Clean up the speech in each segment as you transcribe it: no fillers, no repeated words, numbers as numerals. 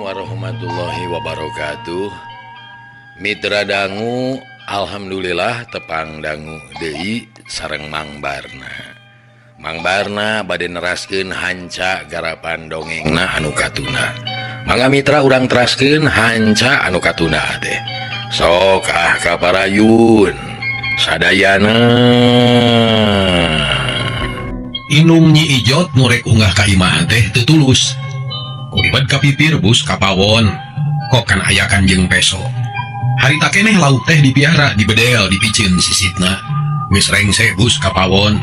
warahmatullahi wabarakatuh. Mitra dangu, alhamdulillah tepang dangu deui sareng Mang Barna. Mang Barna bade neraskeun hanca garapan dongengna anu katuna. Mangga mitra urang teraskeun hanca anu katuna teh. Sok kaparayun sadayana. Inung Nyi Ijot nurek unggah ka imah teh teu tulus. Kuribet kapipir bus kapawon. Kok kan aya Kanjeng Peso. Harita keneh lauk teh dipiara, dibedel, dipicin sisitna. Geus rengse bus kapawon.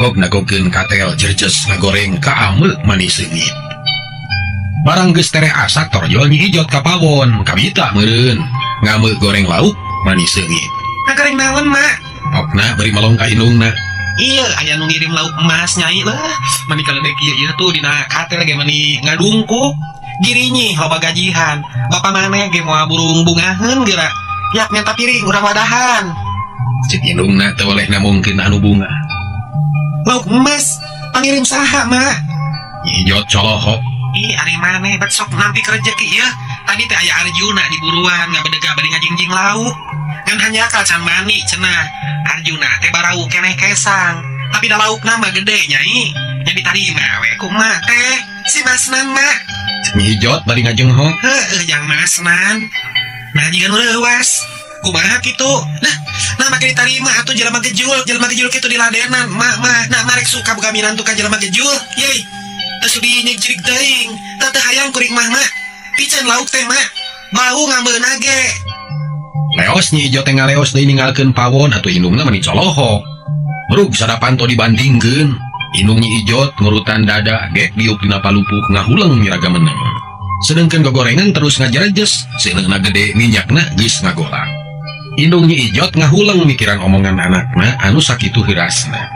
Gog nagokeun katel jerjes ngagoreng kaameu manis seungit. Barang geus tereh asak torjol Nyi Ijot kapawon, kabita meureun. Ngameu goreng lauk manis seungit. Ngagoreng naon, Mak? Okna beri malong ka inungna. Iya, aya nu ngirim lauk emas nyai lah. Mani kalau dek ieu tuh dina katel ge mani ngadungkuk. Girinyi loba gajihan. Bapak maneh ge moal burung bungaheun geura. Yak minta piring urang wadahan. Cik inungna teu oleh namungkeun anu bunga. Lauk emas pangirim saha, Mak? Nyi Ijot colohok. Ih, ari maneh bet sok nampi rezeki ya. Tadi teh aya Arjuna di buruan ngabedega bade ngajingjing lauk. Kan hanya can mani cenah. Arjuna teh barau keneh kesang. Tapi da lauk nama gede nyai. Yang ditarima we ku Mak teh si Masnan, Mak. Nyi Ijot bari ngajenghok. Heuh, jang Masnan. Nah jiga nu leuwas. Kumaha kitu? Nah make ditarima atuh jelema gejul kitu diladenan. Mak. Nah marek suka boga minantu ka jelema gejul. Yeuy. Teu sudi nyegjirig teuing. Teu hayang kuring mah, Mak. Piceun lauk teh, Mak. Bau ngambeuna ge. Leos Nyi Ijot teh ngaleos deui ninggalkeun pawon atuh indungna meni colohok. Berug sadapan to dibandingkeun. Indung Nyi Ijot ngurutan dada gek diuk dina palupuk ngahuleng miraga meneng. Sedengkeun gogorengan terus ngajerejes, seuleuna gede minyakna geus ngagolak. Indung Nyi Ijot ngahuleng mikiran omongan anakna anu sakitu heurasna.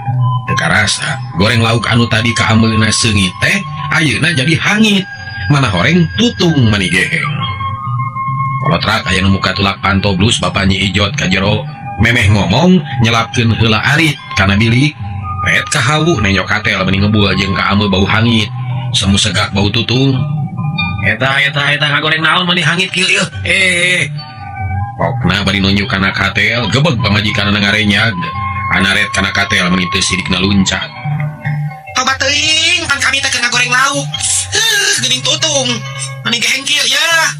Teu karasa goreng lauk anu tadi kaambeuna seungit teh ayeuna jadi hangit. Mana horeng tutung mani geheng. Kolotrak aya nu muka tulak pantoblus Bapak Nyi Ijot ka jero memeh ngomong nyelapkeun heula arit kana bilik. Ret ka hawu nenyok katel meni ngebual jeung ka ameu bau hangit. Semu segak bau tutung. Eta ngagoreng naon mani hangit kieu ieu. Pokna bari nunjuk kana katel gebeg pamajikanna ngarenyag. Anaret kana katel meni teu sidikna luncat. Tobat teuing pan kami teh keur ngagoreng lauk. Geuning tutung. Mani geheng kieu ya.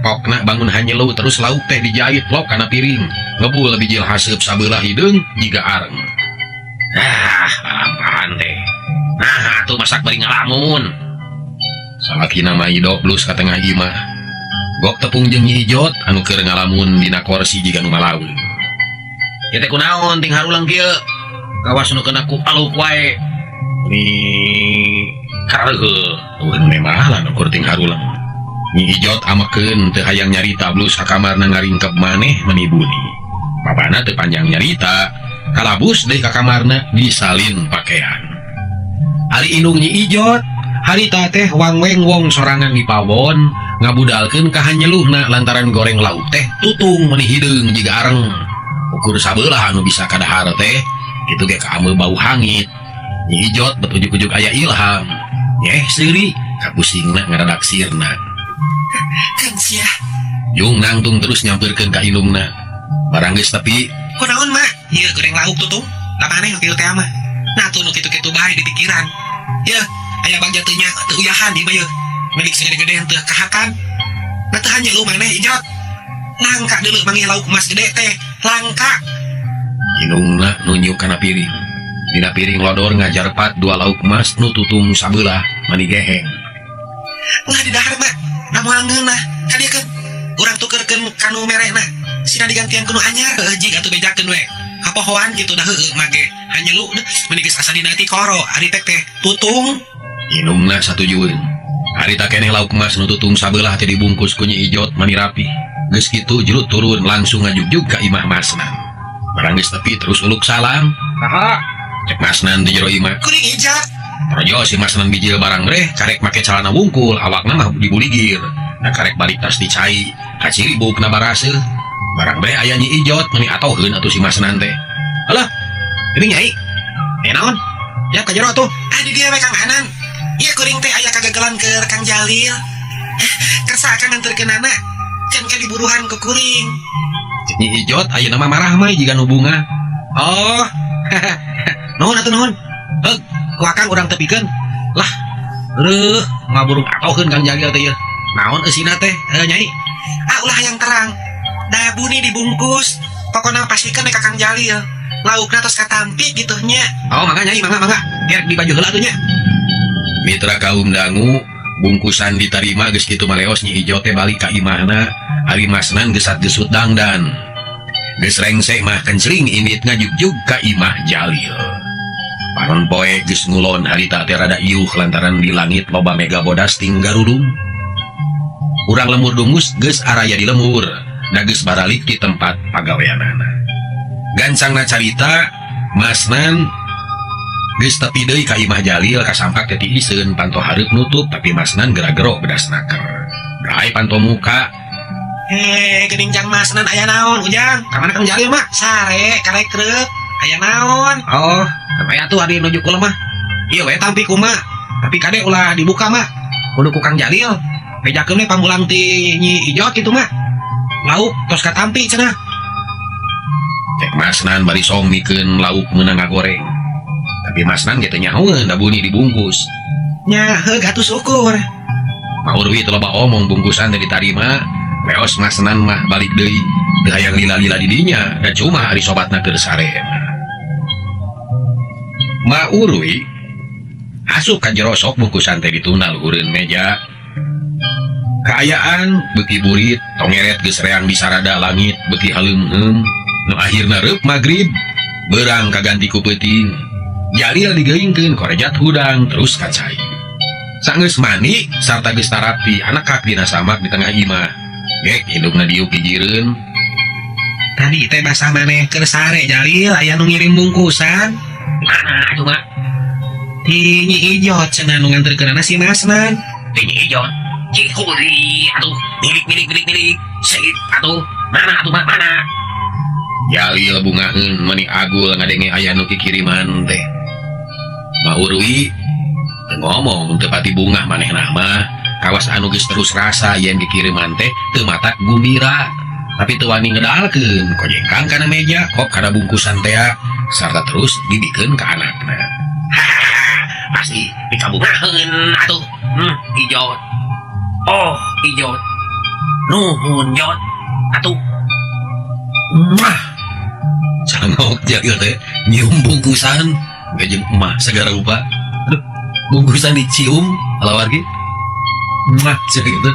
Pokna bangun hanyelu terus lauk teh dijahit lok kana piring. Ngebul bijil haseup sabelah hideung jiga areng. Lalampahan teh. Nah, atuh masak bari ngalamun. Salakina mah Ido blus ka tengah imah. Gok tepung jeung Nyi Ijot anu keur ngalamun dina kursi jiga nu malaweung. Ieu teh kunaon ting harulang kieu? Kawas nu kena ku paluk wae. Ni kareuh, ulun meh mah nu ting harulang. Nyi Ijot amekeun teu hayang nyarita blus ka kamarna ngaringkep maneh menibuni. Babana teu panjang nyarita, kalabus deui ka kamarna disalin pakaian. Ari indung Nyi Ijot, harita teh wangweng wong sorangan di pawon, ngabudalkeun ka hanyeluhna lantaran goreng lauk teh tutung meni hideung jiga areng. Ukur sabelah anu bisa kadahar teh, kitu ge ka ameu bau hangit. Nyi Ijot betujuk-ujuk aya ilham. Nyeh seuri kapusingna ngaradak sirna. Kan sia. Yung nangtung terus nyamperkeun ka indungna. Barang geus tepi. Kunaon, Mak? Ieu goreng lauk tutung. Da maneh kieu teh mah. Nah tuh nu kitu-kitu bae di pikiran. Yeuh, aya bagja teu nya teu uyahan ieu mah yeuh. Milik segede-gede teu kahakan. Nah teu hanya lu maneh Ijot. Langka deuleu manggih lauk emas gede teh. Langka. Indungna nunjuk kana piring. Dina piring lodor ngajarpat dua lauk emas nu tutung sabelah mani geheng. Ulah di dahar, Mak. Namual ngeunah, kadiekeun urang tukerkeun kanu merehna. Sina digantian kuno anyar, jig atuh bejakeun we. Kapohoan kitu dah heueuh mage. Hanyelu meni geus asa dina ti koro, ari teh tutung. Indungna satujieun. Harita keneh lauk emas nu tutung sabelah teh dibungkus ku Nyi Ijot mani rapi. Geus kitu jerut turun langsung ngajugjug ka imah Masnan. Barang geus tepi terus uluk salam. Saha? Cek Masnan di jero imah. Kuring Ijot. Projo si Masnan bijil barang breh karek make calana wungkul awakna mah dibuligir. Da karek balik tas dicai kaciri buukna baraseuh. Barang breh aya Nyi Ijot meni atoheun atuh si Masnan teh. Alah, ini Nyai. Naon? Ya ka jero atuh. Di dieu we Kang Hanan. Ieu kuring teh aya kagagalan ke Kang Jalil. Kersa akan nganterkeun anak. Can ka diburuhan ke kuring. Nyi Ijot aya nama marah mah jiga nu bunga. Oh. Nuhun atuh nuhun. Heug, ku akang urang tepikeun. Lah, ngaburung atokeun Kang Jalil teh ya. Naon eusina teh? Nyai. Ulah yang terang. Da buni dibungkus. Pokona pasikeun ka Kang Jalil. Laukna tos katampi gitu nya. Oh, mangga Nyai, mangga. Gerek di baju heula atuh nya. Mitra kaum dangu bungkusan diterima geus kitu maleos Nyi Ijo teh balik ka imahna. Ari masnan geus gesut dangdan. Geus rengsek mah kencring indit ngajugjug ka imah Jalil. Panon poe geus ngulon harita teh rada iuh lantaran di langit loba mega bodas ting garudung. Urang lemur dungus geus araya di lemur, da geus baralik di tempat pagaweanana. Gancangna carita masnan geus tepi deui ka imah Jalil kasampak teh tiiseun panto hareup nutup tapi masnan gera-gero bedas naker. Brai panto muka. Geuning jang masnan aya naon Ujang? Ka mana Kang Jalil mah? Sare karek kreup. Aya naon? Oh, aya tuh adi nuju kula mah. Ieu we tampi kumaha. Tapi kade ulah dibuka mah. Kudu ku Kang Jalil. Bejakeun we pamulang ti Nyi Ijot kitu mah. Lauk tos katampi cenah. Cek masnan bari song mikeun lauk meunang ngagoreng. Tapi masnan ge teu nyahoeun da bunyi dibungkus. Nya heug atuh syukur. Maurwi teu loba omong bungkusan teh ditarima. Leos masnan mah balik deui. Teu hayang lila-lila di dinya da cuma ari sobatna keur sarema. Maurwi asup ka jero sok bungkusan teh dituna luhureun meja. Kaayaan beuki burit tongeret geus reang di sarada langit beuki haleum-heum. Nu akhirna reup magrib beurang kaganti ku peuting. Jalil digeuingkeun korejat hudang terus kacai. Sageus mandi sarta geus tarapi anak kak dina samak di tengah imah. Gek indungna diuk pijireun. Tadi teh basah maneh keur sare Jalil aya nu ngirim bungkusan. Mana atuh mah? Ti Nyi Ijot cenah nu nganterkeunana si Masnan. Ti Nyi Ijot. Cikuri atuh milik. Seid atuh. Mana atuh mah mana? Jalil bungaheun meni agul ngadenge aya nu kikiriman teh. Maurwi teu ngomong teu pati bungah manehna mah. Kawas anu geus terus rasa yen dikiriman teh teu matak gumira tapi teu wani ngedalkeun kojengkang kana meja kop kana bungkusan teh sarta terus dibikeun ka anakna. Pasti dikabungaheun atuh. Ijot. Oh, Ijot. Nuhun Jot. Atuh. Mah. Canggok Jalil teh nyium bungkusan gajeng emah segala rupa. Aduh, bungkusan dicium alawargi. Mah cek itu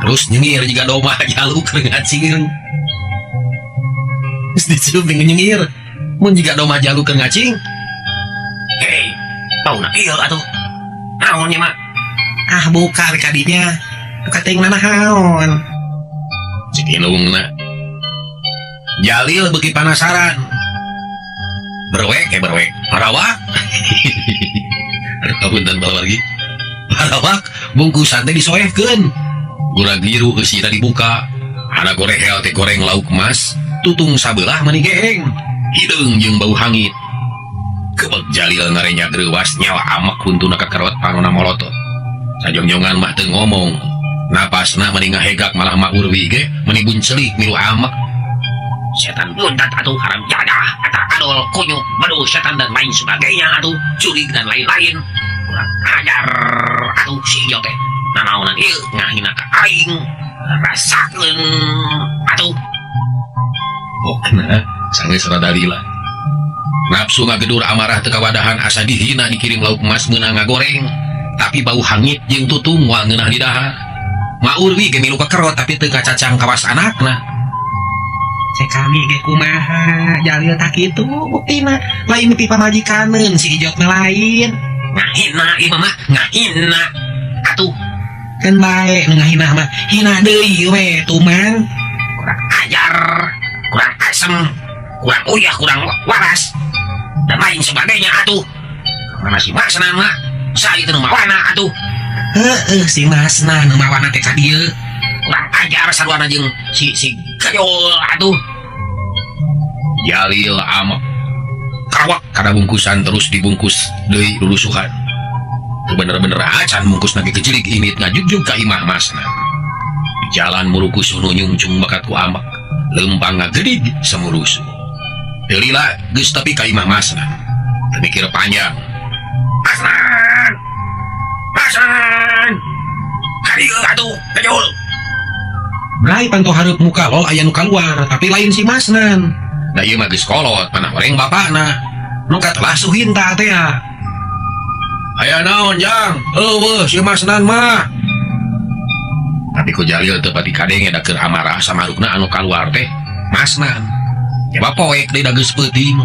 terus nyengir jika domah jaluk keur ngacing geus dicium dengan nyengir mun jika domah jaluk keur ngacing. Hei tauna ieu atuh naon nya mah Buka ka dinya tu kating naon cek indungna. Jalil beuki panasaran berwek parawak. Aduh punten balawargi parawak bungkusan teh disoehkeun. Gula biru eusina dibuka. Ada gorehel teh goreng lauk emas, tutung sabelah mani geheng. Hideung jeung bau hangit. Kebek Jalil ngarenya greuwas nyawa amak huntuna kakarot panonna molotot. Sajongjongan mah teu ngomong. Napasna mani ngahegak malah Maurwi ge mani buncelik milu amak. Setan buntat atuh haram jadah, eta adol kunyuk, baduh setan dan lain sebagainya atuh, curig dan lain-lain. Kurang ajar atuh si Ijot teh nanaonan ieu ngahina ka aing rasakeun atuh. Pokna sangeus rada lila. Nafsu ngagedur amarah teu kawadahan asa dihina dikirim lauk emas meunang ngagoreng, tapi bau hangit jeung tutung moal ngeunah di dahar. Maurwi ge milu kakerot tapi teu kacacang kawas anakna. Cek kami ge kumaha Jalil tak kitu buktina lain mimpi pamajikaneun si Ijot lain. Ngahina ieu mah ngahina atuh. Kan bae nu ngahina mah hina deui we tuman. Kurang ajar, kurang asem, kurang uyah, kurang waras dan lain sebagainya atuh. Mana si Masnan mah saya itu nu mawana atuh. Heeh si Masnan nu mawana teh ka dieu. Kurang ajar saduana jeung si Gayol atuh. Jalil amak kawak kada bungkusan terus dibungkus deui lulusuhan. Teu bener-bener acan mungkus lagi kecilik init ngajug ka imah masna. Di jalan murukus nu nyungcung bakat ku ambak, lempang ngagedid semurusu. Delila geus tepi ka imah masna. Teu mikir panjang. Masnan! Masnan! Kadieu atuh, kejul. Brai panto hareup muka lol aya nu kaluar, tapi lain si Masnan. Da ieu mah geus kolot panah goreng bapana. Nu katelah Suhinta teh. Aya naon, Jang? Eueuh si Masnan mah. Tapi ku Jalil teu pati kadenge da keur amarah samarukna anu kaluar teh Masnan. Coba poek deui da geus peuting.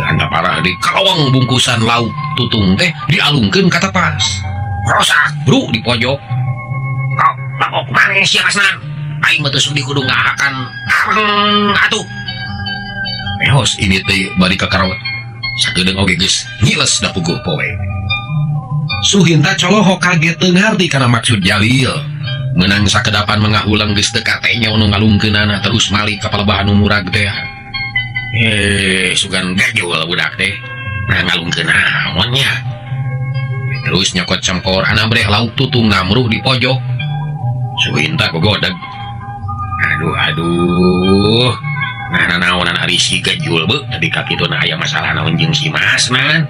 Dan parah di kalawang bungkusan lauk tutung teh dialungkeun ka tepas. Rosak bro di pojok. Kok lapok manis ya Masnan? Aing mah teu sudi kudu ngahakan atuh. Ehos ini teh bari ka karawat. Sakedeung oge geus ngiles da puguh poek. Suhinta colohok kaget teu ngarti kana maksud Jalil. Menang sakedapan mengahulang geus teu katenya nu ngalungkeunana terus malik ka palebahan umurag teh. Sugan gajul budak teh. Nah ngalungkeun naon nya. Terus nyokot cempor anabreh lauk tutung namruh di pojok. Suhinta gogodeg. Aduh. Nah naonan ari si gajul beuh tadi ka kituna aya masalah naon jeung si Masnan.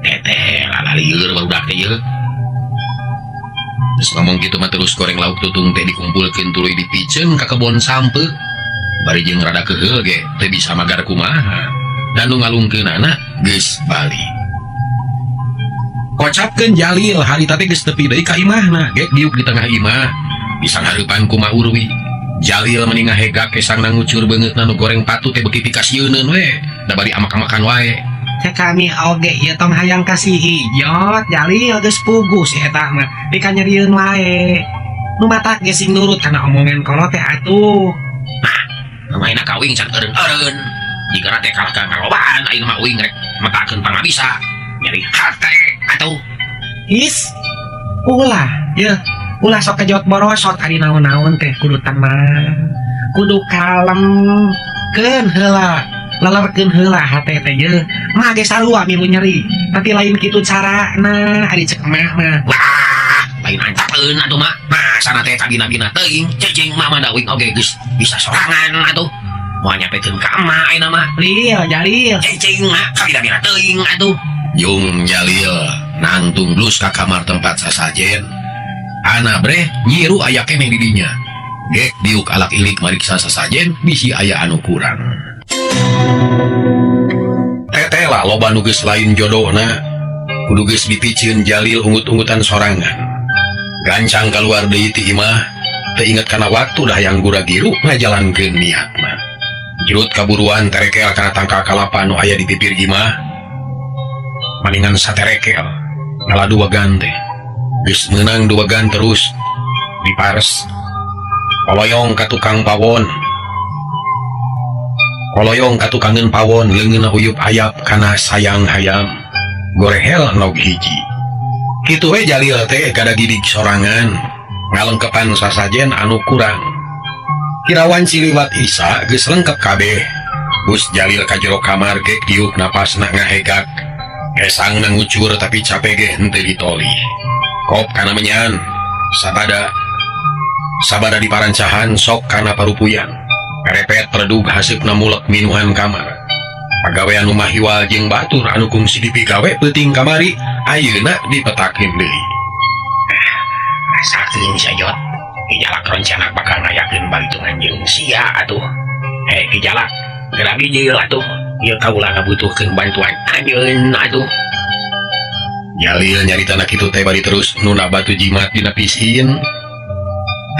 Teteh lalalieur barudak teh yeuh. Terus ngomong gitu mah terus goreng lauk tutung teh dikumpulkeun tuluy dipiceun ka kebon sampeu. Bari jeung rada keheul ge teu bisa magar kumaha. Dan nu ngalungkeunana geus bali. Kocapkeun Jalil harita teh geus tepi deui ka imahna, ge diuk di tengah imah. Bisa ngarupan ku Ma Urwi. Jalil meni ngahegak kesangna ngucur beungeutna nu goreng patu teh beuki pikasieun we. Da bari amak-amakan wae. Teh kami oge ieu tong hayang kasih hijot, Jalil geus puguh si eta mah. Dikanyerieun wae. Nu matak ge sing nurut kana omongan kolot teh atuh. Nah, lumayan kawing can eureun-eureun. Jika teh kalah ka ngalobaan ayeuna mah uing rek metakeun pangabisa. Nyari hate atuh. Is. Ulah sok kejot borosot ari naon-naon teh kudu tenang. Kudu kalem. Keun heula. Lelerkeun heula hate teh ye. Mah ge sarua milu nyeri. Tapi lain kitu carana ari cek emah mah. Wah, lain ancapeun atuh mah. Nah, sana teh kabina-bina teuing, cecing mah mandawing oge geus bisa sorangan atuh. Moal nyampekeun ka emah ayeuna mah. Lil, Jalil. Cecing mah kabina-bina teuing atuh. Yung Jalil nangtung blus ka kamar tempat sasajen. Ana breh nyiru aya keneh di dinya. Gek diuk alak ilik mariksa sasajen bisi aya anu kurang. Teteh lah loba nu geus lain jodohna. Kudu geus dipicieun Jalil ungut-ungutan sorangan. Gancang kaluar deui ti imah, teu inget kana waktu dah yang gura-giru ngajalankeun niatna. Jirut kaburuan terekel kana tangka kalapa nu aya di pipir imah. Maningan saterekel ngaladu wagan teh. Geus meunang duwagan terus dipares. Koloyong ka tukang pawon. Koloyong ka tukangeun pawon leungeunna uyup ayap kana sayang hayam. Gorehel nog hiji. Kitu we Jalil teh kada didik sorangan. Ngalengkepan sasajen anu kurang. Kirawan siliwat Isa geus lengkep kabeh. Bus Jalil ka jero kamar ge diuk napasna ngahegak. Esangna ngucur tapi capek ge henteu ditoli. Kop kana menyan, sabada di parancahan sok kana parupuyan. Perepet predug haseupna mulek minuhan kamar. Pagawean rumah hiwal jeung batur anu kungsi dipigawe peuting kamari ayeuna dipetakeun deui. Rasakeun sajot, Kijalak rencana bakal ngayakeun balitungan jeung sia atuh. Kijalak, gerak dijil atuh. Ieu kaula ngabutuhkeun bantuan anjeun atuh. Jalil nyaritana kitu teh bari terus nuna batu jimat dina pisin.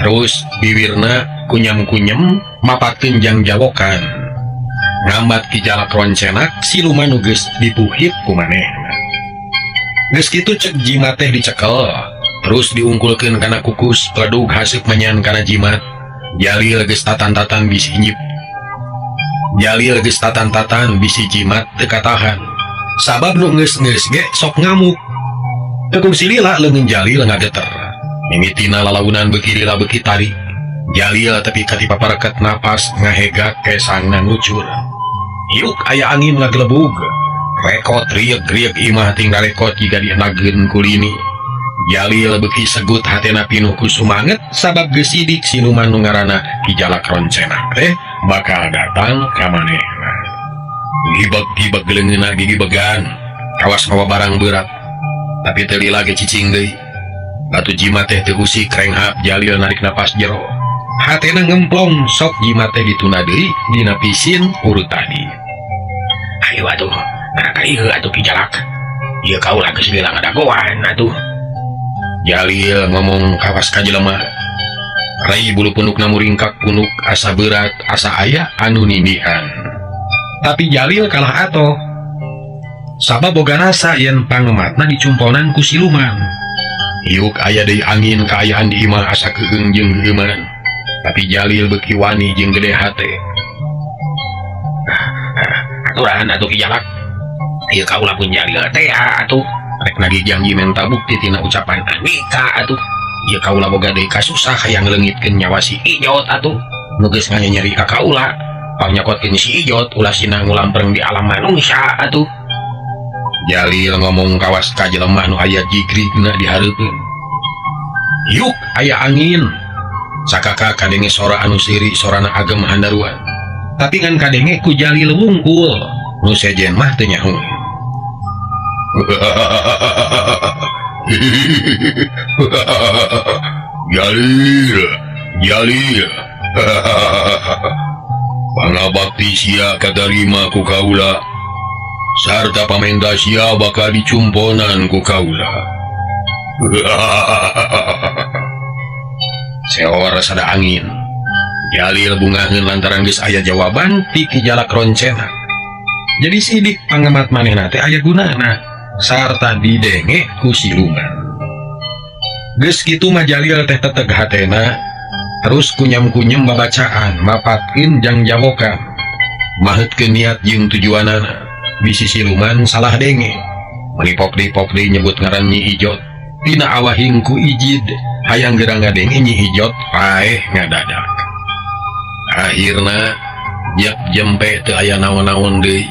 Terus bibirna kunyem-kunyem mapakeun jang jawokan. Ngambat Kijalak roncenak siluman nu geus dipuhit ku manehna. Geus kitu cek jimat teh dicekel, terus diungkulkeun kana kukus pledug haseup menyan kana jimat. Jalil geus tatan-tatan bisi nyip. Jalil geus tatan-tatan bisi jimat teu katahan. Sabab nu geus-geus ge sok ngamuk. Tekung silila leungeun Jalil ngageter. Mimitina lalaunan beuki lila beuki tarik. Jalil tepi ka papareket napas ngahegak kesangna ngucur. Yuk aya angin ngagelebug. Rekot rieg-rieg imah tinggal rekot jika dienageun kulini. Jalil beki segut hatena pinuh ku sumanget sabab geus sidik siluman nu ngaranna Ki Jalak Roncena teh bakal datang ka manehna. Gibeg-gibeg leungeunna gigibegan kawas mawa barang berat tapi teu lila ge cicing deui. Batu jimat teh teu usik renghap Jalil narik napas jero. Hatena ngemplong sok jimat teh dituna deui dina pisin urut tadi. Ayo atuh, naraka ieu atuh Ki Jalak. Ieu kaula geus lila ngadagoan atuh. Jalil ngomong kawas ka jelema. Rai bulu punukna muringkak punuk asa berat asa aya anu nindihan. Tapi Jalil kalah atoh. Sabab boga rasa yen pangematna dicumponan ku siluman. Iuk aya deui angin kaayaan di imah asa keheung jeung heuman. Tapi Jalil beuki wani jeung gede hate. Aturan atuh Ki Jalak. Ieu kaula pun Jalil teh atuh. Rek nagih janji menta bukti tina ucapan Anika atuh. Ieu kaula boga deui kasusah hayang leungitkeun nyawa si Ijot atuh. Nu geus nganyeri ka kaula. Panyakotkeun si Ijot ulah sina ngulampreng di alam manusia atuh. Jalil ngomong kawas ka jelema nu aya jigrigna di hareupeun. Yuk aya angin. Sakaka kadenge sora anu siri sorana agem handaruan. Tapi ngan kadenge ku Jalil wungkul. Nu sejen mah teu nyaho. Jalil pangabakti sia katarima ku kaula sarta pamenda sia bakal dicumponan ku kaula. Seor sada angin. Jalil bungaheun lantaran geus aya jawaban ti Ki Jalak Roncena. Jadi sidik pangemat manehna teh aya gunana sarta didenge ku siluman. Geus kitu mah Jalil teh teteg hatena terus kunyam-kunyem babacaan mapatkeun jang jawokan maheutkeun niat jeung tujuanana. Bisi siluman salah denge melipok-lipok deui nyebut ngaran Nyi Ijot tina awahing ku Ijid hayang gerang ngadenge Nyi Ijot paeh ngadadak. Akhirna jep jempe teu aya naon-naon deui.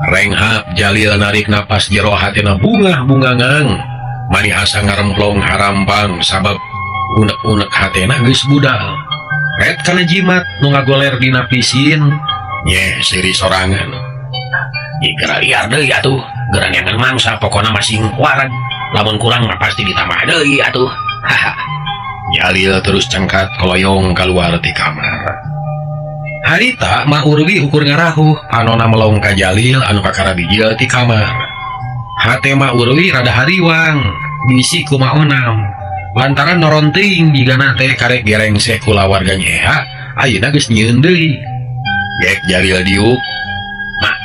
Renghap Jalil narik napas jero hatena bunga-bungangang mani asa ngaremplong harampang sabab unek-unek hatena geus budal. Ret kana jimat nu ngagoler dina pisin nyeh siri sorangan. Geura liar deui atuh, geura neangan mangsa pokona masing wareg. Lamun kurang mah pasti ditambah deui atuh. Haha. Jalil terus cengkat koloyong keluar ti kamar. Harita Mak Urwi ukur ngarahuh anona melong ka Jalil anu kakarabijil ti kamar. Hate Mak Urwi rada hariwang bisi ku Mak Onam lantaran noronting jigana teh karek gerengseh kula warga nyeha ayeuna geus nyieun deui. Gek Jalil diuk, "Mak,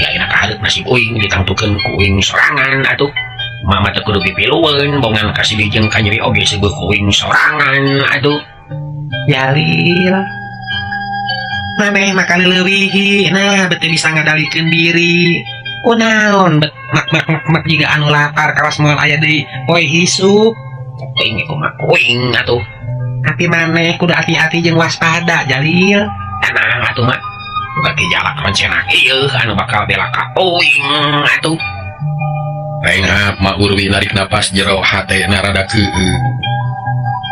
ya enak hareup nasi uing ditangtukeun ku uing sorangan atuh. Mama teu kudu pipilueun bongan kasih dijeng ka nyeri oge seubeuk ku uing sorangan atuh." Jalil maneh makan leuwihi nah bete bisa ngadalikeun diri. Kunaon bet mak jiga anu lapar kawas moal aya deui poe hisuk. Teuing ku mak uing atuh. Tapi maneh kudu hati-hati jeung waspada Jalil. Tenang atuh mak. Bukan Ki Jalak Roncena ieu anu bakal bela ka uing atuh. Renghap Mak Urwi narik napas jero hatena rada keueug.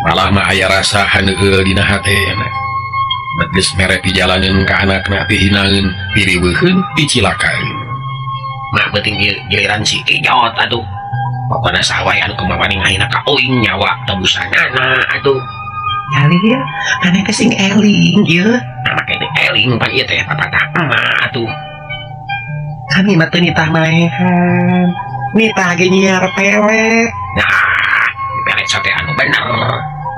Malah mah aya rasa haneueul dina hatena. Geus mere pijalaneun ka anakna pihinaeun piriweuheun picilakaeun. Mak beuting giliran si Ijot atuh. Pokona sawae anu kumaha ningahina ka uing nyawa tebusanana atuh. Jalil, aneh teh sing eling ieu. Nah make teh eling pan ieu teh papatah emak atuh. Kami mah teu nitah maehan. Nitah ge nyiar pelet. Nah, pelet sate anu bener.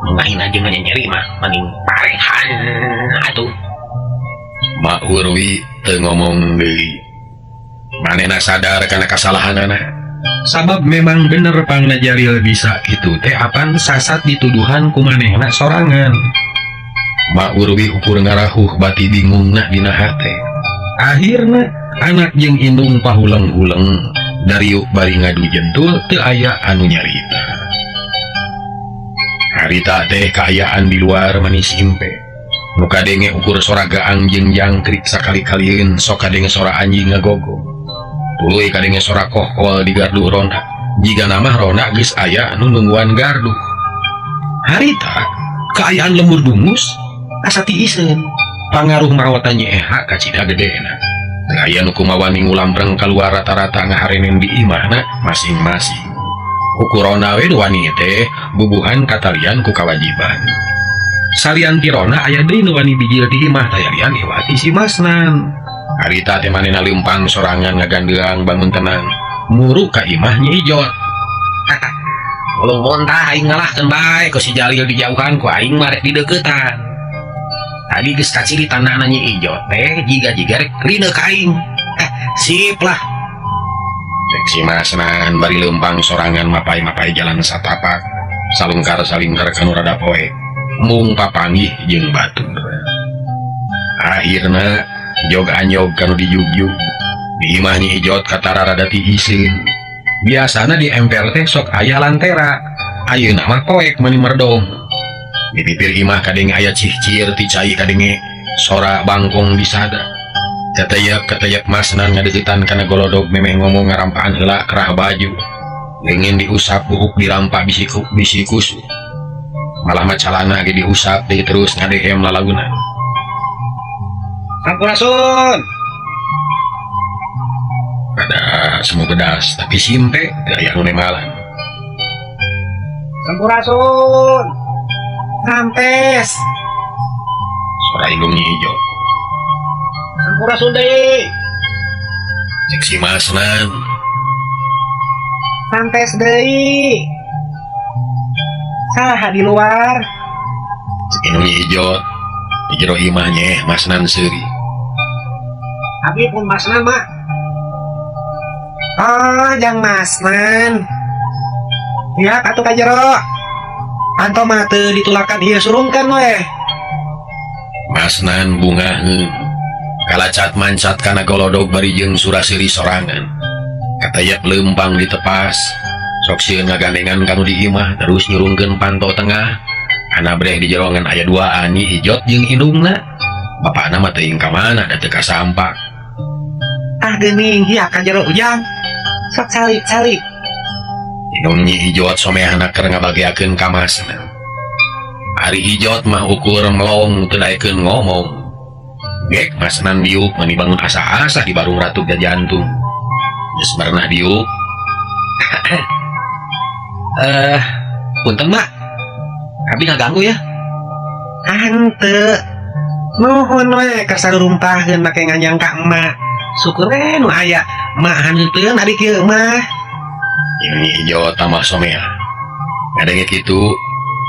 Mengahina jeung nyeri mah mending parehan atuh. Mak Urwi teu ngomong deui. Manehna sadar kana kasalahanana. Sabab memang bener pangna Jalil bisa kitu teh apan sasat dituduhan ku manehna sorangan. Mak Urwi ukur ngarahuh bati bingungna dina hate. Akhirna anak jeung indung pahuleng-huleng dariuk bari ngadu jentul teu aya anu nyarita. Harita teh kaayaan di luar manis impe. Nu kadenge ukur sora gaang jeung jangkrik sakali-kalieun sok kadenge sora anjing ngagogo. Tuluy kadenge sora kohkol di gardu ronda jika nama Rona geus aya anu nungguan gardu. Harita keayaan lembur dungus asa tiiseun pangaruh marawatan nyeha ka cina gedena. Aya nu kumawa minggu lampreng keluar rata-rata ngaharenen di imahna masing-masing. Ukurona we wani teh bubuhan katalian ku kawajiban. Salian tirona aya deui nu wani bijil di imah tayalian iwati si Masnan. Harita teh manehna leumpang sorangan ngagandeang bangun tenang muru ka imah Nyi Ijot. Ulung montah aing ngalahkeun bae ku si Jalil dijauhan ku aing mah rek dideuketan. Tadi geus kaciri tandana Nyi Ijot teh jiga-jiga rek rina ka aing. Sip lah. Rek si Masnan bari leumpang sorangan mapai-mapai jalan satapak salungkar-salingkar kanu rada poe mung papanggih jeung batur. Akhirna jog anyog kanu dijugjug di imah Nyi Ijot katara rada tiiseun. Biasana di emper teh sok aya lantera, ayeuna mah poek meuni merdong. Di pipir imah kadenge aya cihcir ti cai kadenge sora bangkong disada. Keteyak Masnan ngadegitan kana golodog memeh ngomong ngarampaan heula kerah baju. Leungin diusap buuk dirampa bisikus. Malah macalana ge diusap deui terus ngadehem lalagunan. Sampurasun. Ada semu bedas tapi simpe teu aya nu nemalan. Sampurasun. Sampes. Suara indung Nyi Ijot. Sampurasun deui. Cek si Masnan. Sampes deui. Saha di luar? Cek indung Nyi Ijot. Di jero imah nyeh Masnan seuri. Abi pun Masnan mak. Oh, jang Masnan. Ya, atuh ka jero. Anto mah teu ditulakan ieu surungkeun we. Masnan bungaheun. Kalacat mancat kana golodog bari jeung suraseuri sorangan. Katayak leumpang ditepas. Sok sieun ngagandengan kanu di imah terus nyurungkeun panto tengah. Ana breh di jerongan aya dua Nyi Ijot jeung indungna. Bapakna mah teuing ka mana da teu kasampak. Ah geuning hiya ka jero ujang. Sok salik-salik. Indung Nyi Ijot somehana keur ngabageakeun ka Masna. Ari Ijot mah ukur melong teu daekeun ngomong. Gek Masnan diuk mani bangun asa-asa di barung ratu jantung. Geus pernah diuk. Punten mak. Abi ngaganggu ya. Henteu. Nuhun we keur sarurumpaheun make nganyangka emak. Syukur we nu aya mak haneuteun ari kieu mah. Nyi Ijot tambah somea. Ngadenge kitu,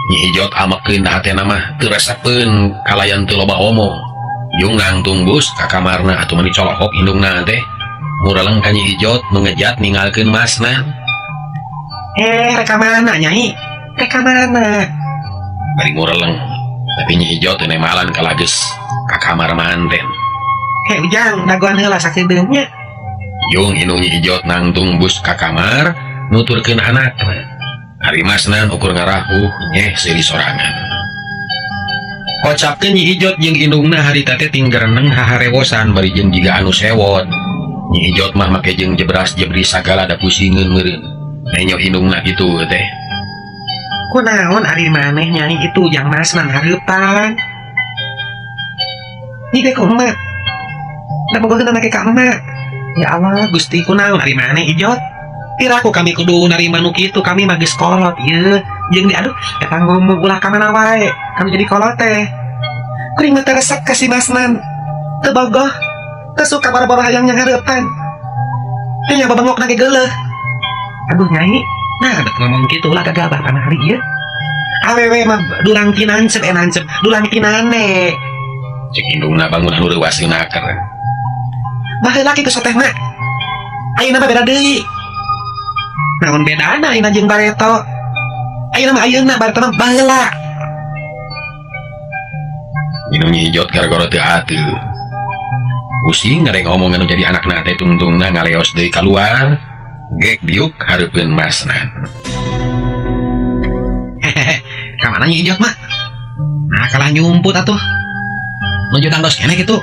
Nyi Ijot amekeun da hatena mah teu resepeun kalayan teu loba omong. Yung nangtung bus ka kamarna atuh meni colokok indungna teh. Mureleng ka Nyi Ijot mengejat ninggalkeun Masna. Rek ka mana Nyai? Rek ka mana? Bari mureleng, tapi Nyi Ijot teu nemalan kalageus ka kamar manten. Ujang dagoan heula sakideungnya. Yung indung Nyi Ijot nangtung bus ka kamar nuturkeun anakna. Ari Masnan ukur ngarahuh nyeh seuri sorangan. Kocapkeun Nyi Ijot jeung indungna harita teh tinggereneng haharewosan bari jeung jiga anu sewot. Nyi Ijot mah make jeung jebras-jebris sagala da pusingeun meureun. Nenyo indungna kitu teh. Kunaon ari maneh Nyai itu Ujang Masnan hareupan? Ieu ke emak. Da bogoheun make ka emak. Ya Allah, Gusti kunaon ari maneh Ijot? Tiraku kami kudu narima nu kitu, kami mah geus kolot ieu. Jeung di aduh, eta ngomong ulah ka mana wae. Kami jadi kolot teh. Kuring mah teu resep ka si Masnan. Teu bogoh, teu suka boro-boro hayang nyanghareupan. Teu nya babengokna ge geuleuh. Aduh Nyai, nah ada ngomong kitu ulah gagabah kana hari ieu. Awewe mah dulang tinancep nancep, dulang tinane. Cek indungna bangun anu reuwas seunaker. Baheula kitu sateh mah. Ayeuna mah beda deui. Naon bedana ayeuna jeung bareto? Ayeuna mah ayeuna bareto mah baheula. Indung Nyi Ijot gara-gara teu ateu. Pusing ngareng ngomong anu jadi anakna teh tungtungna ngaleos deui kaluar. Gek biuk hareupeun Masnan. Ka mana Nyi Ijot mah? Nah kalah nyumput atuh. Nuju tangdos keneh kitu.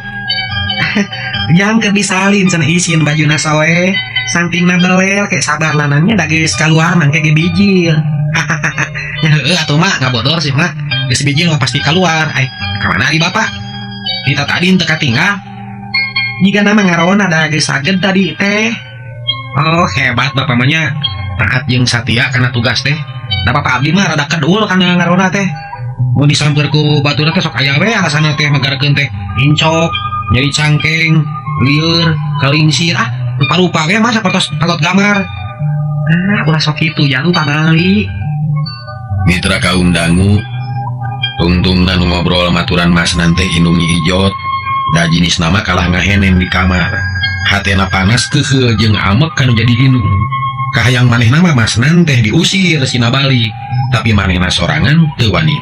Yang keur disalin cenah isin bajuna soe. samping nabelel kayak sabar lanannya dah geus keluar nang kayak bijil. Hahaha. Ya heueuh atuh mak ngabodor sih mak. Geus bijil mah pasti keluar. Kemana di bapak? Kita tadi teu katinggal. Jika nama ngarawon ada geus saged tadi teh. Oh hebat bapak mah nya. Taat jeung satia kana tugas teh. Da bapak abdi mah rada kedul kana ngarawona teh. Mau disamper ku batura teh sok aya we alasana teh magarkeun teh incok, nyeri cangkeng, lieur, kalingsir, rupa-rupa we mah sapatos alot gambar. Ulah sok kitu ya lupa bali. Mitra kaum dangu tungtungna nu ngobrol maturan mas nanti indung Nyi Ijot da jinis nama kalah ngahenen di kamar. Hatena panas keheul jeung amek kanu jadi indung. Kahayang manehna mah mas nanteh diusir sina balik, tapi manehna sorangan teu wani.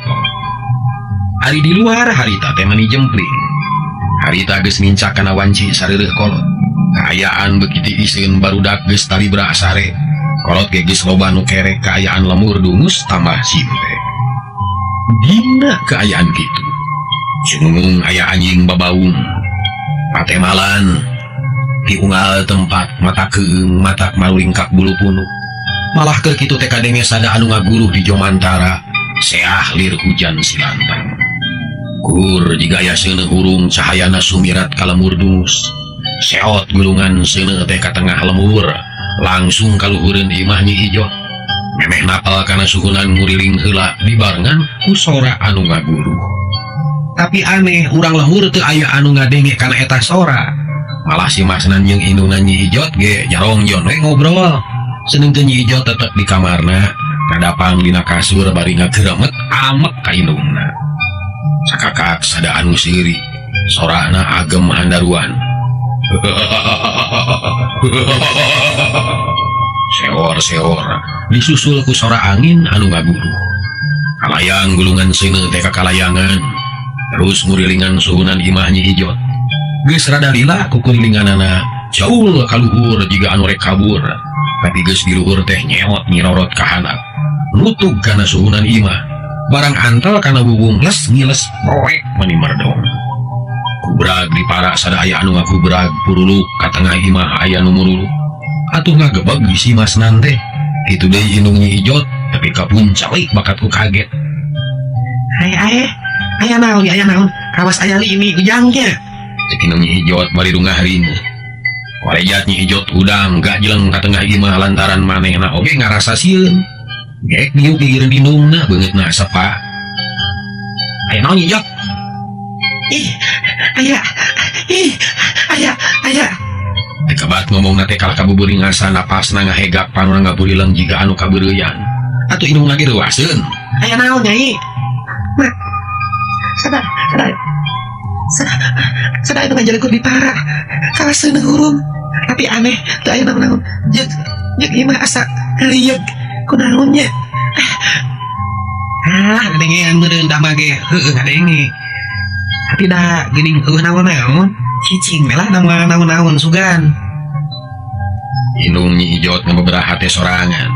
Hari di luar harita teh mani jempling. Harita geus mincak kana wanci sareureuk kolot. Kaayaan beukiti iseun barudak geus talibra sare. Kolot ge geus loba nu kerek kaayaan lemur dungus tambah simpe. Dina kaayaan kitu sunung aya anjing babaung patemalan di unggal tempat mata keung matak malingkak bulu punuk. Malah keur kitu teh kadenge sada anu ngaguruh di Jomantara seah lir hujan silantang. Kur jiga aya seuneu hurung cahayana sumirat ka lemur dungus. Seot gulungan seuneu teh ka tengah lemur langsung kaluhureun imah Nyi Ijot. Memeh napal kana suhunan nguriling heula dibarengan ku sora anu ngaguruh. Tapi aneh urang lemur teu aya anu ngadenge kana eta sora. Malah si masnan jeung indungna Nyi Ijot ge jarongjon we ngobrol. Seungeun Nyi Ijot tetep di kamarna kadapang dina kasur bari ngageremet amek ka indungna. Sakakak sada anu seuri sorana agem handaruan. Seor-seor disusul ku sora angin anu ngaguruh. Kalayang gulungan seuneu teh kakalayangan terus ngurilingan suhunan imah Nyi Ijot. Geus rada lila ku kurilinganana jaul kaluhur jiga anu rek kabur, tapi geus di luhur teh nyeot nyirorot ka handap nutug kana suhunan imah. Barang antel kana bubung les ngiles poek mani merdong. Kubrag di para sada aya anu ngakubrag puruluk ka tengah imah aya nu muruluk. Atuh ngagebeg bisi mas nante. Itu deui indung Nyi Ijot tapi kapuncalik bakat ku kaget. Aya naon kawas aya limi ujangnya. Cek indung Nyi Ijot bari dungahring. Kolejat Nyi Ijot udang gak jeleng ka tengah imah lantaran manehna oge ngarasa sieun. Gek diu pikiran indungna beungeutna sepa. Aya naon Nyi Ijot? Aya. Tekabat ngomongna teh kalah kabubeuring asa napasna ngahegak panurang ngaburileung jiga anu kabeureuyan. Atuh indungna ge reuaseun. Aya naon Nyai? Mak. Sada itu ngajalkeun di para. Kawas seuneu hurung. Tapi aneh teu aya naon-naon. Jeung imah asa ngalieg kunaonnya. Ngadengean meureun da mah ge heueuh ngadenge. Tapi da geuning heueuh naon-naon. Cicing melah nama naon-naon sugan. Indung Nyi Ijot ngabeberaha teh sorangan.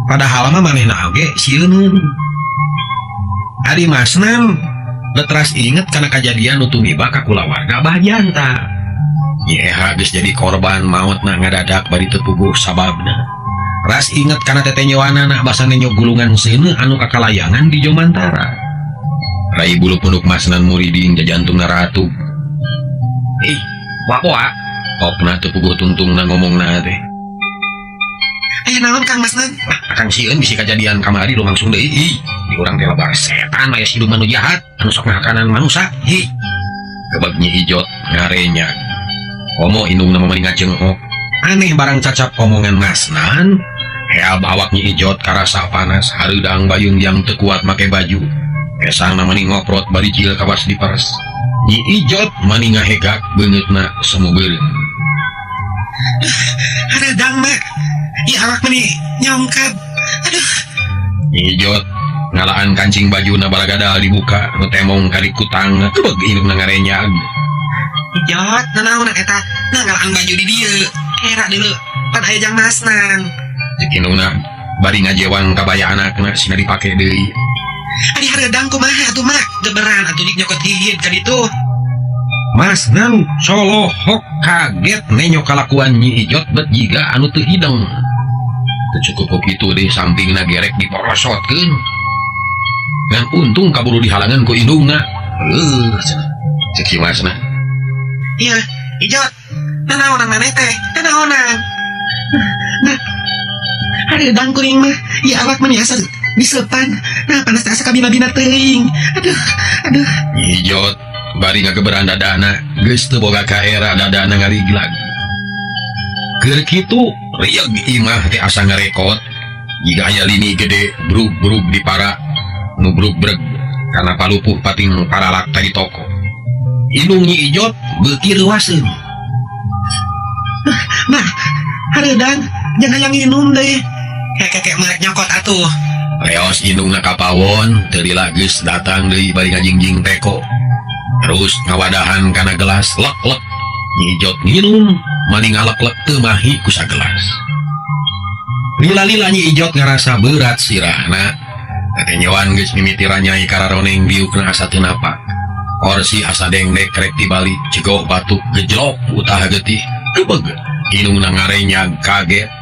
Padahal mah manehna oge sieun. Ari masnan letras inget kana kajadian nu tumiba ka kulawarga Abah Janta. Nyi Eha geus jadi korban mautna ngadadak bari teu puguh sababna. Ras inget kana tetenyewanana basana nyok gulungan seuneu anu kakalayangan di Jomantara. Rai bulu punduk masnan muriding jajantungna ratu. Wapoa okna teu puguh tungtungna ngomongna teh. Aya naon Kang Masnan? Akang sieun bisi kajadian kamari lumangsung deui. Di urang teh lebar setan aya siluman nu jahat anu sok ngahakanan manusia. Kebag Nyi Ijot ngarenyag. Komo indungna mah ngacengok. Aneh barang cacap omongan masnan. Heab awak Nyi Ijot karasa panas hareudang bayung yang teu kuat make baju. Kesangna mani ngoprot bari cil kawas diperes. Nyi Ijot mani ngahegak beungeutna semu beureum. Hareudang mak. Ieu awak mani nyongkad. Aduh. Nyi Ijot ngalaan kancing bajuna balagadal dibuka nu temong kali kutangna kebeg indungna ngarenyag. Ijot, nanaon eta? Ngalaan baju di dieu. Era deuleu pan aya jang masnan. Cek indungna bari ngajewang kabaya anakna sina dipake deui. Ari hareudang kumaha atuh mak? Geberan atuh dik nyokot hihid ka ditu. Masnan colohok kaget nenyo kalakuan Nyi Ijot bet jiga anu teu hideng. Teu cukup itu deh sampingna gerek diporosotkeun. Ngan untung kaburu dihalangan ku indungna. Cek si Masna. Iya, Ijot. Nanaonan maneh teh? Nanaonan? Nah, hareudang kuring mah. Ya awak mah biasa disepan. Nah, panas asa kabina-bina teuing. Aduh. Nyi Ijot bari ngageberan dadana geus teu boga kaera dadana ngaliglag. Keur kitu rieg imah teh asa ngarekot. Jika aya lini gede brug-brug di para nu brug-breg karena palupuh pating paralak tadi toko. Indung Nyi Ijot beuki leuwaseun. Nah, hareudang jangan yang minum deh. Kek merek nyokot atuh. Leos indungna kapawon teu lila geus datang deui bari ngajingjing teko. Terus ngawadahan kana gelas lek-lek. Nyi Ijot nginum mani ngalek-lek teu mahi ku sagelas. Lila-lila Nyi Ijot ngarasa berat sirahna. Katenyewan geus mimiti ranyai kararoneng diukna asa teu napak. Korsi asa dengdek rek tibalik cegoh batuk gejlok utah getih gebeg indungna ngarenyag kaget.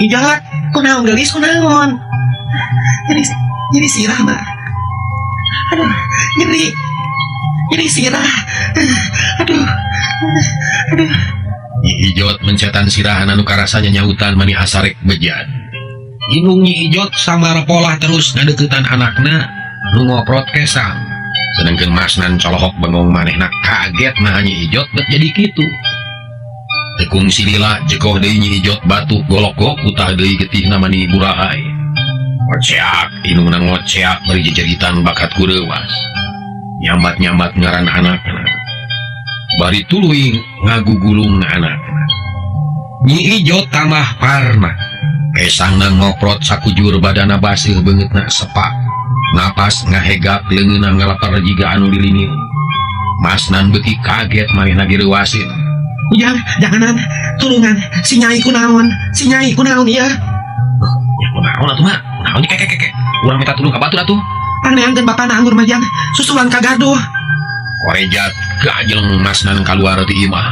Ijot, kunaon gelis kunaon? Jadi sirah mah. Aduh, nyeri sirah. Aduh. Nyi Ijot mencetan sirahan anu karasanya nyautan mani asarek bejan. Indung Nyi Ijot samar polah terus ngadeuketan anakna nu ngoprot kesang. Sedangkan Masnan colohok bengong manehna kaget nah Nyi Ijot bet jadi kitu. Tekung silila jekoh deui Nyi Ijot batuk golok-golok utah deui getihna mani burahay. Ngoceak indungna ngoceak bari jejeritan bakat kureuwas. Nyambat-nyambat ngaran anakna. Bari tuluy ngagugulung anakna. Nyi Ijot tambah parna. Kesangna ngoprot sakujur badana baseuh beungeutna sepak. Napas ngahegap leungeunna ngalapar jiga anu diliniu. Masnan beuki kaget manehna direuwaseun. Janganan, tulungan, si Nyai kunaon ya. Ya kunaon atuh mah? Kunaon kek. Urang minta tulung ka batur atuh. Paneangkeun bapana anggur majang, susulan ka gaduh. Korejat keajeng Masnan kaluar ti imah.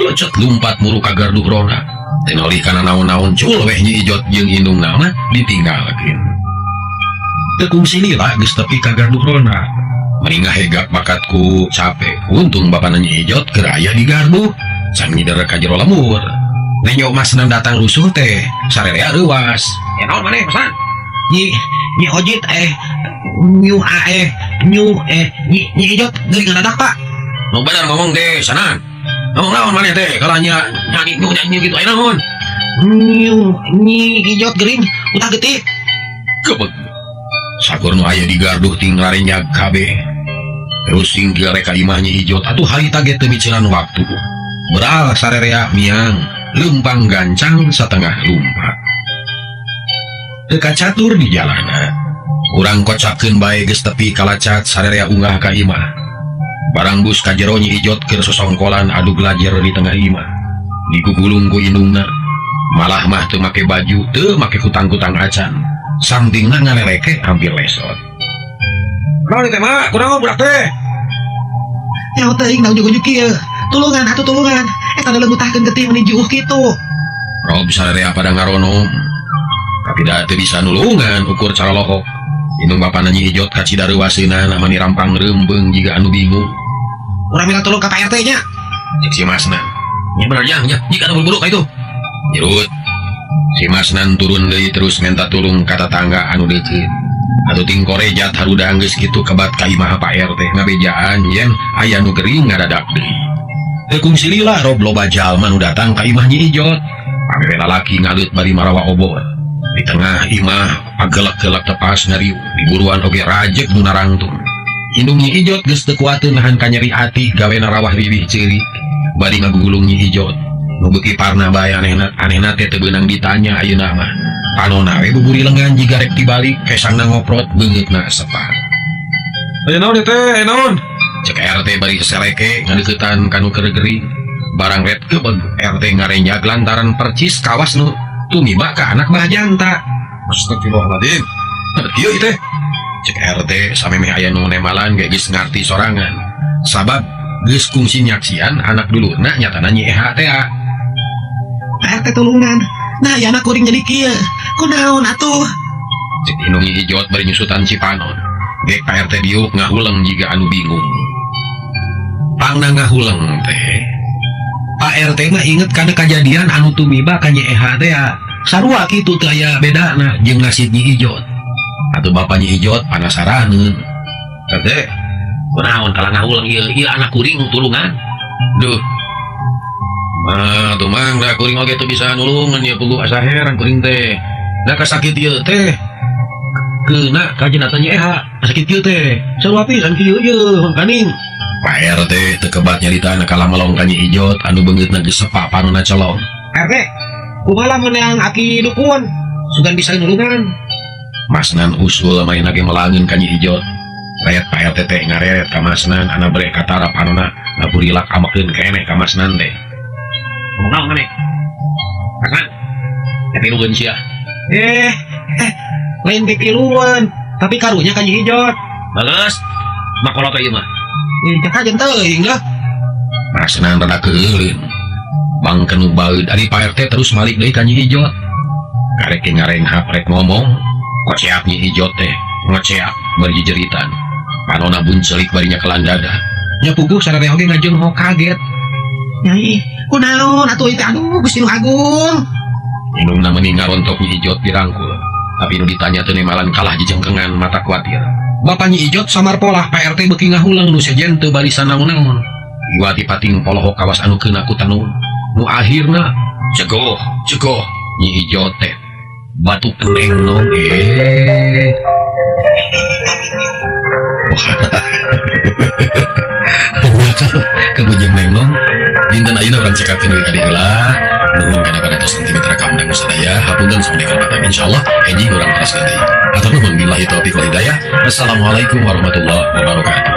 Lecet lumpat muru ka garduh rona. Tenolih kana naon-naon cul weh Nyi Ijot jeung indungna mah ditinggalkeun. Tekung silila geus tepi ka garduh rona. Meringah hegap bakatku capek. Untung bapana Nyi Ijot keur aya di garduh. Can ngider ka jero lemur. Nenyo Masnan datang rusuh teh sarerea reuwas. Ya naon maneh pesan? Nyi Ojit Nyi Ijot geuring ngadadak Pak. Nu bener ngomong teh sanan. Ngomong naon maneh teh kalanya nyanyi gitu aya naon? Nyi Ijot geuring utah getih. Gebeg. Sakur nu aya di garduh ting larenyag kabeh. Terus singgil reka imah Nyi Ijot atuh harita ge teu miceran waktu. Beral sarerea miang leumpang gancang satengah lumpat. Teu kacatur di jalana. Urang kocapkeun bae geus tepi kalacat sarerea unggah ka imah. Barang bus ka jero Nyi Ijot keur sosongkolan adu glajer di tengah imah. Digugulung ku indungna. Malah mah teu make baju, teu make kutang-kutang acan. Sampingna ngaleleke hampir lesot. Naon teh mak? Kunaon budak teh? Ya teuing da ujug-ujug kieu. Tulungan. Eta leungutahkeun getih meni juuh kitu. Rob sarerea pada ngaronom. Tapi da teu bisa nulungan ukur cara lohok. Indung bapana Nyi Ijot ka cidareuwaseunna namani rampang reumbeung jiga anu bingung. Urang minta tolong ka Pak RT nya. Cek si Masnan. Nya bener jang jika anu buru ka itu. Nyerut. Si Masnan turun deui terus minta tulung ka tetangga anu deukeut. Atuh ting korejat harudang geus kitu kebat ka imah Pak RT ngabejaan yen aya nu gering ngadadak deui. Tekung silila rob loba jalma nu datang ka imah Nyi Ijot. Pamere lalaki ngalut bari marawa obor. Di tengah imah pagelak-gelak tepas ngariu diburuan oge rajek nu narangtung. Indung Nyi Ijot geus teu kuateun nahan ka nyeri ati gawena rawah bibih ceulik. Bari ngagugulung Nyi Ijot. Nu beuki parna bae anehna teh teu beunang ditanya ayeuna mah. Panonna we buburi lengan jiga rek tibalik kesangna ngoprot beungeutna sepat. Aya naon teh? Naon? Cek RT bari seleke ngadeuketan kanu keur gering. Barang red gebeg RT ngarenyag lantaran percis kawas nu tumiba ka anak bahjanta. Astagfirullahaladzim. Ada kieu teh. Cek RT samemeh aya nu nemalan ge geus ngarti sorangan. Sabab geus kungsi nyaksian anak dulurna nyatana Nyi Eha teh. Pak RT tulungan. Nah, ya anak kuring jadi kieu. Kunaon atuh? Cek Inung Nyi Ijot bari nyusutan Cipanon. Dek Pak RT diuk ngahuleng jiga anu bingung. Pangna ngahuleng teh. Pak RT mah inget kana kejadian anu tumiba ka Nyi Eha teh. Sarua kitu teh aya bedana jeung nasib Nyi Ijot. Atuh Bapak Nyi Ijot panasaraneun. Teh, kunaon kala ngahuleng ieu anak kuring tulungan? Duh. Mah, tuh mang da kuring oge teu bisa nulungan ya pugu asa heran kuring teh. Da kasakit ieu teh. Keuna ka jenazah Nyi Eha, sakit ieu teh. Sarua pisan kieu ieu, kaning. Pak RT teu kebat nyarita kala melong ka Nyi Ijot anu beungeutna geus sepa panonna colong. RT, kumaha meunang aki dukun? Sugan bisa nulungan. Masnan usul main lagi melangin ka Nyi Ijot. Rayat Pak RT teh ngareret ka Masnan ana bere katara panonna ngaburilak amakeun keneh ka Masnan teh. Ngomong naon maneh? Masnan, tilueun sia. Lain pipiluan, tapi karunya ka Nyi Ijot. Bagus. Makolot ieu mah. Cek aja teuing lah. Masnan rada keulin. Bangkeun nu baeud ari Pak RT terus malik deui ka Nyi Ijot. Karek ngarengha rek ngomong, koceak Nyi Ijot teh ngeceak bari jeritan. Panonna buncelik bari nyakelan dada. Nya puguh sararea oge ngajenghok kaget. Nyai, kunaon atuh ieu teh aduh Gusti Nu Agung. Inungna meuni ngarontok Nyi Ijot dirangkul. Tapi nu ditanya teu nemalan kalah jejengkengan mata kuatir. Bapak Nyi Ijot samar polah Pak RT beuki ngahuleng nu sejen teu balisan naon-naon. Iwati pating polohok kawas anu keuna ku tanun. Nu akhirna cegoh Nyi Ijot teh batu penengnong kebujeng nengnong dinten ayeuna urang cekakeun deui ka dieu heula nuhun kana kadatos nanti mitra kamdang sadaya hapunten sampun kalpatan insyaallah hiji urang terus ganti atur nuhun billahi taufiq wal hidayah. Wassalamualaikum warahmatullahi wabarakatuh.